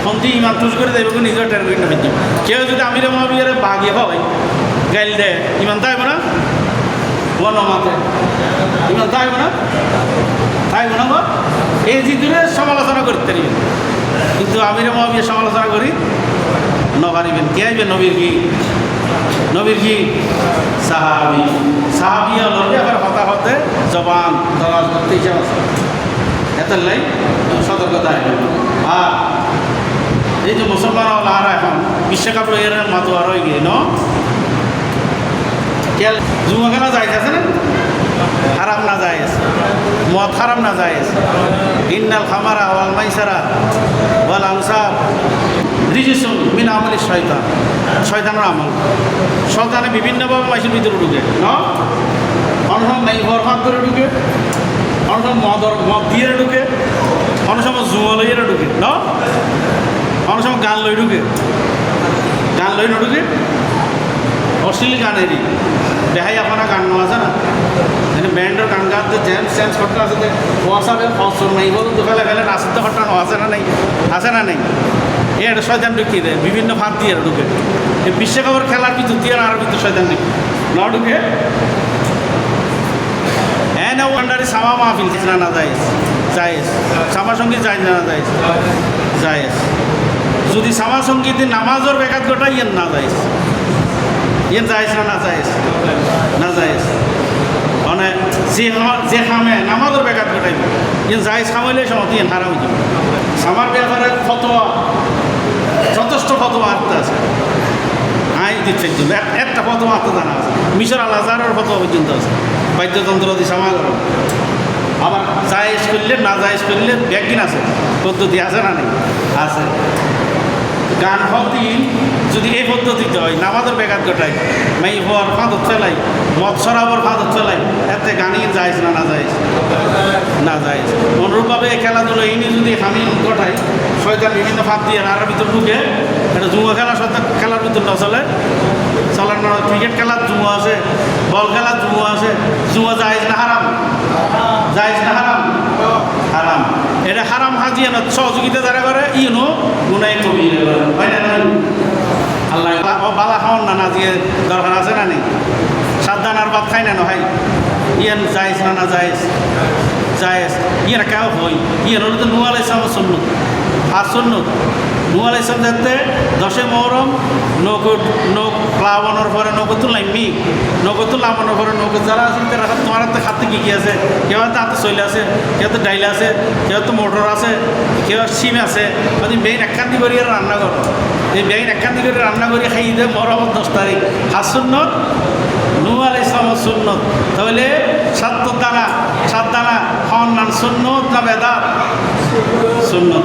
সন্ধি ইমান টুস করে দেবে নিজের টের করে নেবে কেউ যদি আমিরে মহাবিয়ারে বাগিয়ে পাবে গাইল দেয় ইমান তাইব না বল মাতে ইমান তাইব না গো এই জিদুরে সমালোচনা করতে পারিবেন কিন্তু আমিরে মহাবিয়ার সমালোচনা করি নবারিবেন কে আইবেন নবীর কি সাহাবি লড়বে আবার হতে জবান দরাজ করতে হিসাব আছে এত লাই সতর্কতা আর এই যে মুসলমান আর এখন বিশ্বকাপ এর মাতো আর হয়ে গিয়ে খেল জুয়া খেলা যাইতেছে না হারাম না যায় মদ হারাম না যায় ইন্নাল খামারা ওয়াল মাইসারা ওয়াল আনসাব রিজিসুন মিন আমলি শয়তানের আমল শয়তানে বিভিন্নভাবে মাইসের ভিতরে ঢুকে অনেক সময় নাই বরফাত করে ঢুকে অনেক সময় মদ দিয়ে ঢুকে অনেক সময় জুয়া লইয়ে ঢুকে অনেক সময় গান লই ঢুকে না ঢুকে অশ্লীল গানেরই দেখাই আপনার গান আছে না মানে ব্যান্ডের গান গাতে চেঞ্জ করতে আছে ওয়াসাবের ফসল নাই বলুন তো ফেলে নাচতে ঘটনা আছে না নেই এটা শয়তান ঢুকিয়ে দেয় বিভিন্ন ফাঁদ দিয়ে ঢুকে এই বিশ্বকাপের খেলার ভিতর দিয়ে আর ভিতর শয়তান ঢুকে হ্যাঁ না ওয়ান্ডারে সামা মাহফিল না জায়েজ সামা সঙ্গীত যায় না জায়েজ যদি সামা সঙ্গীতে নামাজের বেকাত গোটা ইয়েন না যাইস ইয়েন যাইস না যাইস মানে যে খামে নামাজের বেকাত গোটাইব ইয়েন যাইস খামাইলে সময় ইয়েন হারাম হয়ে যাবে সামার ব্যাপারে ফতোয়া যথেষ্ট ফতোয়া আত্মা আছে দিচ্ছে একটা ফতোয়া আত্মা জানা আছে মিশর আল আজহারের ফতোয়া পর্যন্ত আছে বাদ্যযন্ত্র দিয়ে সামা করো আবার জায়েজ করলে না জায়েজ করলে ব্যাগিন আছে পদ্ধতি আছে না নেই আছে গান হতি যদি এই পদ্ধতিতে হয় নামাজের বেকাত গোটায় মাই হওয়ার ফাঁদত ফেলাই মদ সরাবর ফাঁদত ফেলাই এতে গানই যাইজ না যাইজ অনুরূপভাবে খেলাধুলো এই নিয়ে যদি আমি গোটাই শয়তান বিভিন্ন ফাঁদ দিয়ে আর ভিতর ঢুকে এটা জুয়া খেলা শয়তান খেলার ভিতর না চলার না ক্রিকেট খেলার জুয়া আছে বল খেলার জুয়া আছে জুয়া যাইজ না হারাম হারাম এটা হারাম হাজিয়ে না সহযোগিতা যারা করে ইউনো গুনাই কবি হয় না আল্লাহ বালা খাওয়ান না দিয়ে দরকার আছে না নেই সাবধান আর বাদ খাই না ভাই ইয়ান যাইজ না যাইজ ইয়ারা কেউ হই ইয়ান হলো তো নুয়া আলাইসলামের সুন্নত আর সুন্নত নুয়া আলাইসলাম যাতে 10 মুহররম নৌক প্লাবনের পরে নৌকো তুলাইমি নৌকো তুলাবনের পরে নৌকো যারা আছে তারা তোমার হাতে খাতে কী আছে কেউ হয়তো হাতে চলে আছে কেউ তো ডাইল আছে কেউ তো মোটর আছে কেউ সিম আছে যদি বেইন একখান্তি করি রান্না করো এই বেইন একখান্তি করে রান্না করি খাই দে মহরমের 10 তারিখ আর সুন্নত নুয়া আলাইসলামের সুন্নত তাহলে 7 দানা খাওয়ান নান সুন্নত না বেদা সুন্নত